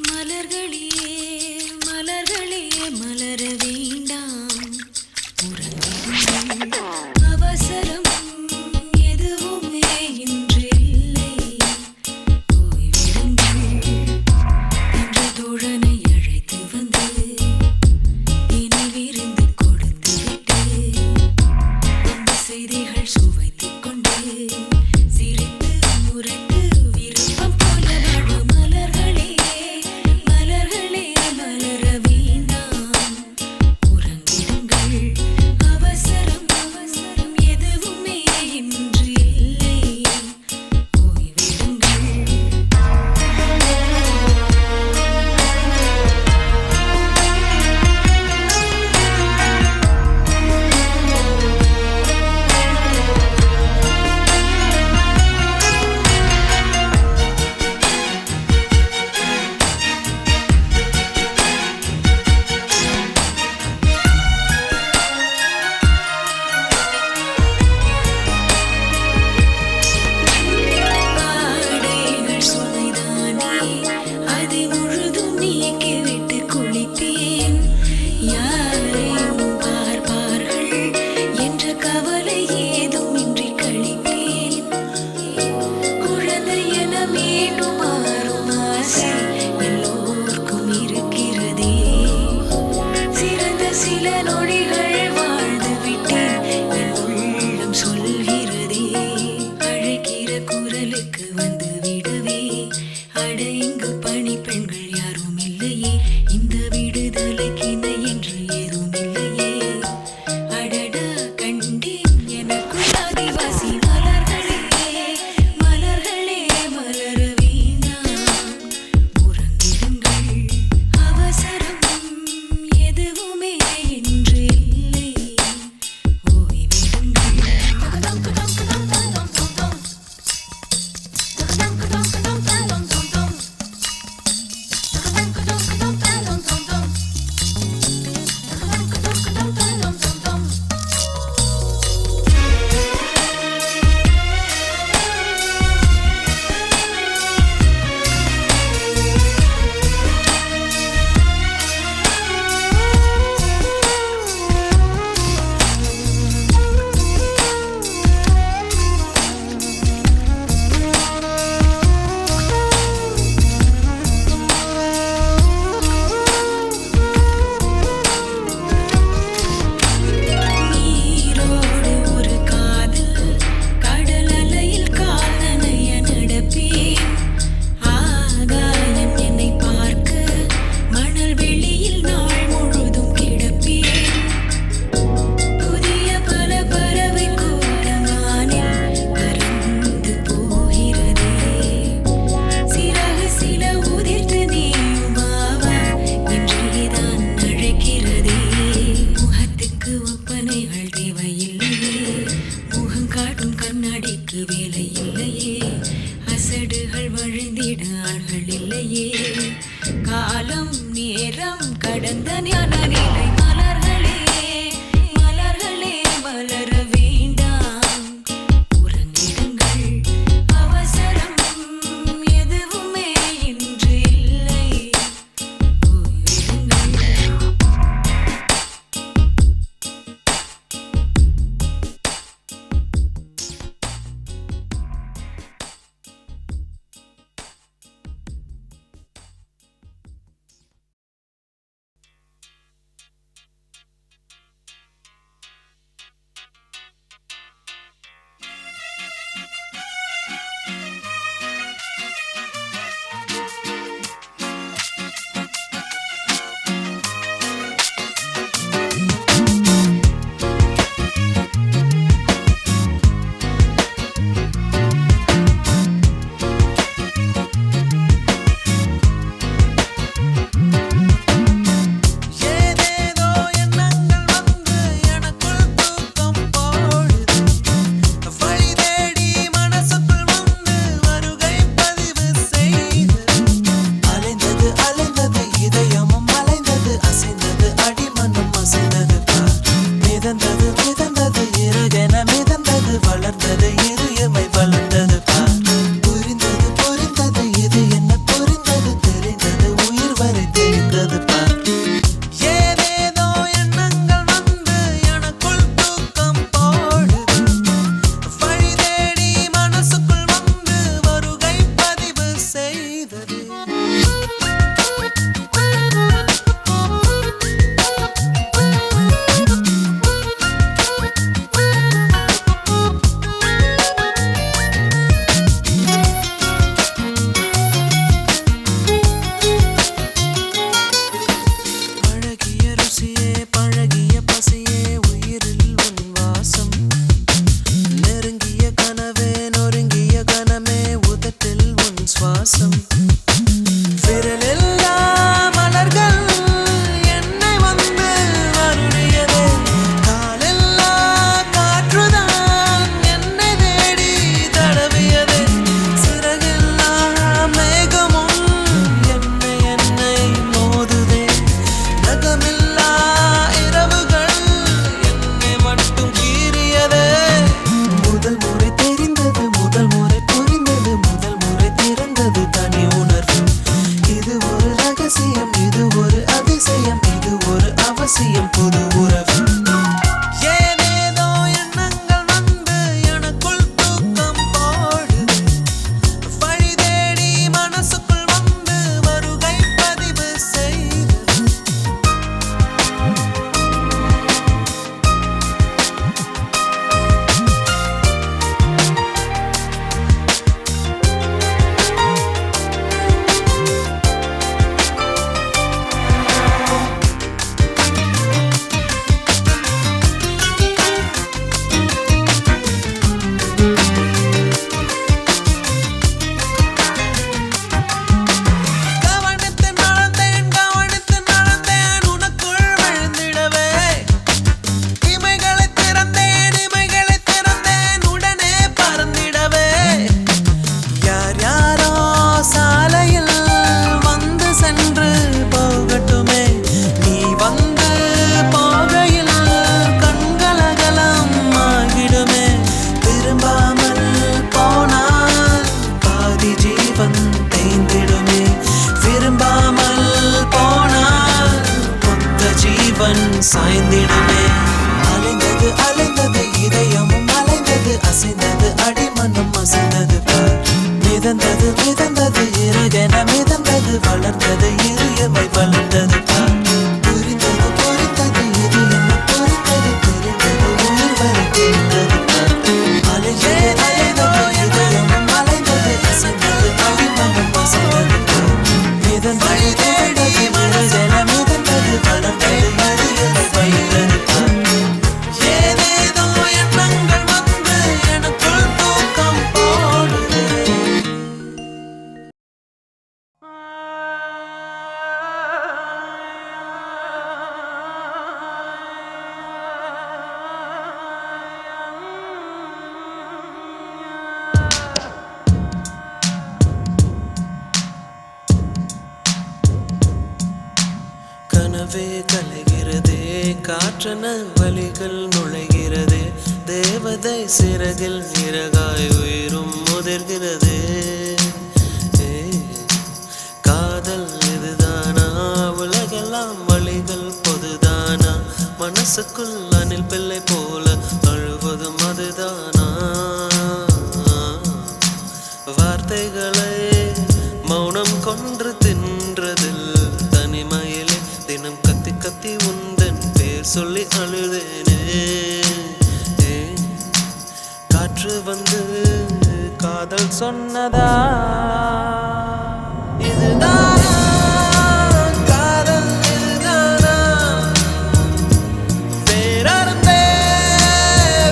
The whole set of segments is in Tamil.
மலர்களே மலர்களே மலர வேண்டாம் உறங்குங்கள். அவசரம் எதுவுமே இன்று இல்லை. ஓய்வெடுங்கள் என்ற தோழனை அழைத்து வந்து நினைவிருந்து கொடுத்துவிட்டு அந்த செய்திகள் சுவைத்துக் கொண்டு சிரித்து முறைத்து விருப்பம் போல வாழ மலர்களே மலர்களே மலர வேண்டாம் உறங்கிடுங்கள். அவசரம் அவசரம் எதுவுமே இன்று இல்லை. ஓய்வெடுங்கள். ஆடைகள் சுமைதானே அதை முழுதும் நீக்கிவிட்டு குளிப்பேன். யாரையும் பார்ப்பார்கள் என்ற கவலை ஏதுமின்றி கழிப்பேன். குழந்தை என மீண்டும் மாறும் ஆசை எல்லோருக்கும் இருக்கிறதே. சிறந்த சில நொடிகள் வாழ்ந்து விட்டேன் என் உள்ளம் சொல்கிறதே. அழைக்கிற குரலுக்கு வந்து விடவே அட இங்கு பணி பெண்கள் யாரும் இல்லையே. இந்த விடுதலைக்கு இணை என்று ஏதும் இல்லையே. அடடா கண்டேன் எனக்குள் ஆதிவாசி மலர்களே மலர்களே மலர வேண்டாம் உறங்கிடுங்கள். அவசரம் எதுவுமே இன்று இல்லை. ஓய்வெடுங்கள். நீரோடு ஒரு காதல் கடல் அலையில் கால் நனைய நடப்பேன். ஆகாயம் என்னை பார்க்க மணல் வெளியில் நாள் முழுதும் கிடப்பேன். புதிய பல பறவை கூட்டம் வானில் பறந்து போகிறதே. சிறகு சில உதிர்த்து நீயும் வாவா என்றேதான் அழைக்கிறதே. முகத்துக்கு ஒப்பனைகள் தேவையில்லையே. முகம் காட்டும் கண்ணாடிக்கு வேலை இல்லையே. அசடுகள் வழிந்திட ஆள்கள் இல்லையே. காலம் நேரம் கடந்த ஞான நிலை மலர்களே மலர்களே மலர வேண்டாம் உறங்கிடுங்கள். அவசரம் எதுவுமே இன்று இல்லை. ஓய்வெடுங்கள். சாய்ந்திடுமே. அலைந்தது அலைந்தது இதயமும் அலைந்தது அசைந்தது அடிமனம் அசைந்தது பார். மிதந்தது மிதந்தது இருகென மிதந்தது வளர்ந்தது இருயமை வளர்ந்தது பார். புரிந்தது புரிந்தது இது என்ன புரிந்தது தெரிந்தது உயிர் வரை தெரிந்தது பார். அலைந்தது அலைந்தது இதயமும் அலைந்தது அசைந்தது அடிமனம் அசைந்தது பார். மிதந்தது மிதந்தது இருகென மிதந்தது வளர்ந்தது இருயமை வளர்ந்தது பார். ஏதேதோ எண்ணங்கள் வந்து எனக்குள் தூக்கம் போடுது. கனவே கலைகிறதே காற்றன வழிகள் நுழைகிறதே. தேவதை சிறகில் இறகாய் உயிரும் முதிர்கிறதே. காதல் இதுதானா உலகெல்லாம் வழிகள் பொதுதானா. மனசுக்குள் அணில் பிள்ளை போல அழுவதும் அதுதானா. வார்த்தைகளை மௌனம் கொன்று தின்றதில் தனிமையிலே தினம் கத்தி கத்தி உந்தன் பேர் சொல்லி அழுதேனே. காற்று வந்து காதல் சொன்னதா. இதுதானா காதல் இதுதானா. வேறறுந்தே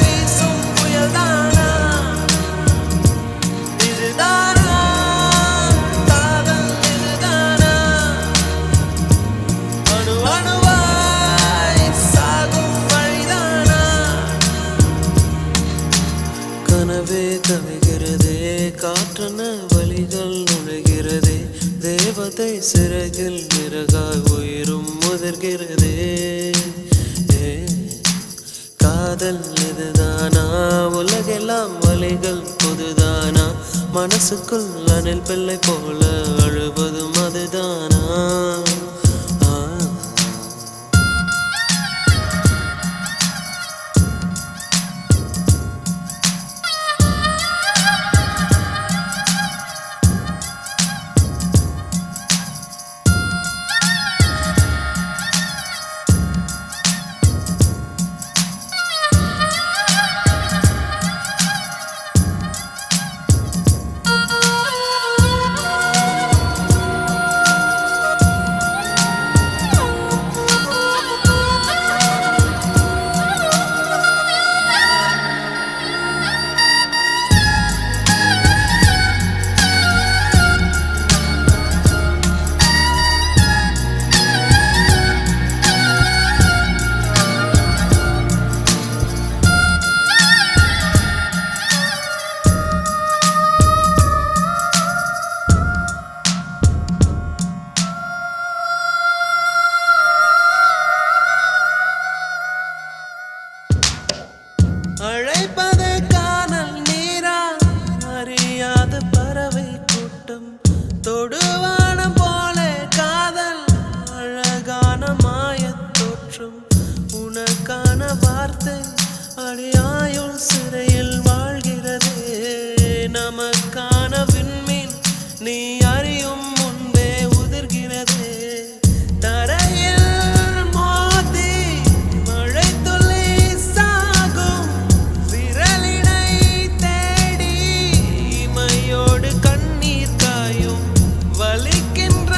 வீசும் புயல்தானா. இதுதானா காதல் இதுதானா. அணு அணுவாய் சாகும் வழிதானா. கனவே கவிகிறதே காற்றன வழிகள் நுழைகிறதே. தேவதை சிறகில் இறகாய் உயிரும் முதிர்கிறதே. காதல் இதுதானா உலகெல்லாம் வழிகள் பொதுதானா. மனசுக்குள் அணில் பிள்ளை போல அழுவதும் அதுதானா. அழைப்பது காணல் நீரா அறியாத பறவை கூட்டம். தொடுவானம் போல காதல் அழகான மாயத் தோற்றம். உனக்கான வார்த்தை அடியாயுள் சிறையில் வாழ்கிறதே. நமக்கான விண்மீன் நீ அறியும் முன்பே உதிர்கிறதே. தரையில் மோதி மழை துளி சாகும் விரலினை தேடி இமையோடு கண்ணீர் காயும். வலிக்கின்ற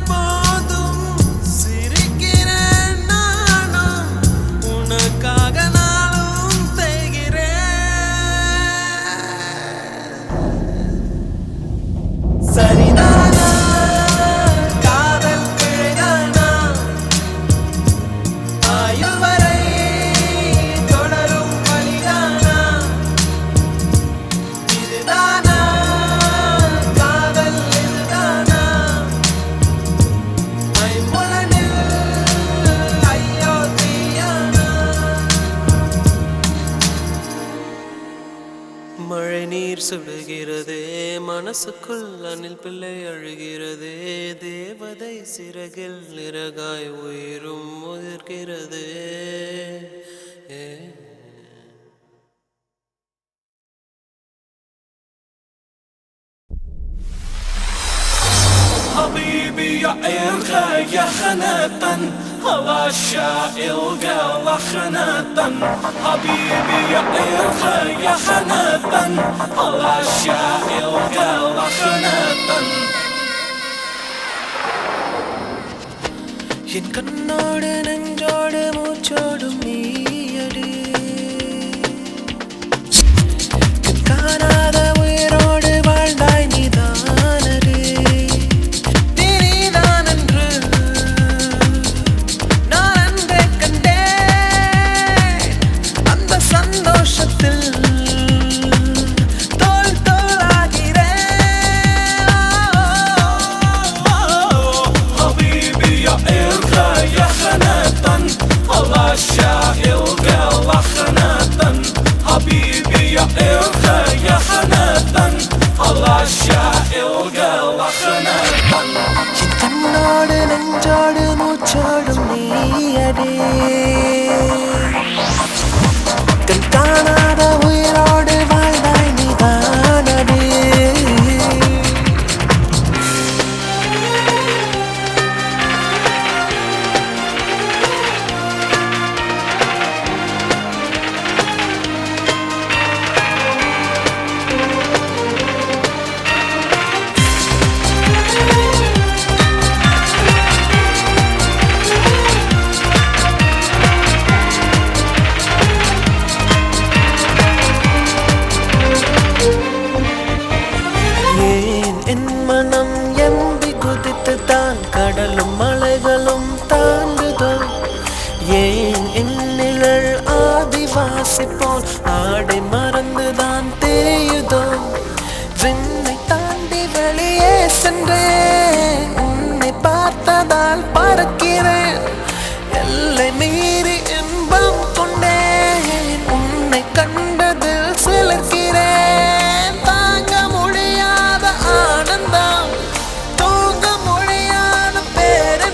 போதும் சிரிக்கிறேன் நானும் உனக்காக நாளும் தேய்கிறேன். சரிதானா காதல் பிழைதானா. ஆயுள் வரை தொடரும் வழிதானா. இதுதானா காதல் இதுதானா. ஐம்புலனில் ஐயோ தீயானா. மழை நீர் சுடுகிறதே மனசுக்குள் அணில் பிள்ளை அழுகிறதே தேவதை சிறகில் இறகாய் உயிரும் உதிர்கிறதே حبيبي يا إرغى يا خناتا هلا الشائل قال خناتا حبيبي يا إرغى يا خناتا هلا الشائل قال خناتا என் கண்ணோடு நெஞ்சோடு மூச்சோடும் நீயடி காணாத உயிரோடு வாழ்ந்தாய் நீதானடி நீதான் என்று நான் அன்றே கண்டேன் அந்த சந்தோஷத்தில் தோள் தோளாகிறேன் حبيبي يا إرغى يا خناتا هلا الشائل قال خناتا حبيبي يا إرغى يا خناتا هلا الشائل قال خناتا என் கண்ணோடு நெஞ்சோடு மூச்சோடும் நீயடி கண் காணாத உயிரோடு வாழ்ந்தாய் நீதானடி ஏன் என் மனம் எம்பி குதித்து தான் கடலும் மலைகளும் தாண்டுதோ ஏன் என் நிழல் ஆதிவாசி போல் ஆடை மறந்துதான் தேயுதோ விண்ணை தாண்டி வெளியே சென்றேன் உன்னை பார்த்ததால் பறக்கிறேன் எல்லை மீறி இன்பம் கொண்டேன் உன்னை கண்டதில் சிலிர்க்கிறேன் தாங்க முடியாத ஆனந்தம் தூங்க முடியாத பேரன்பம்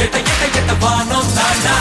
எட்ட எட்ட எட்ட வானம் தாண்டா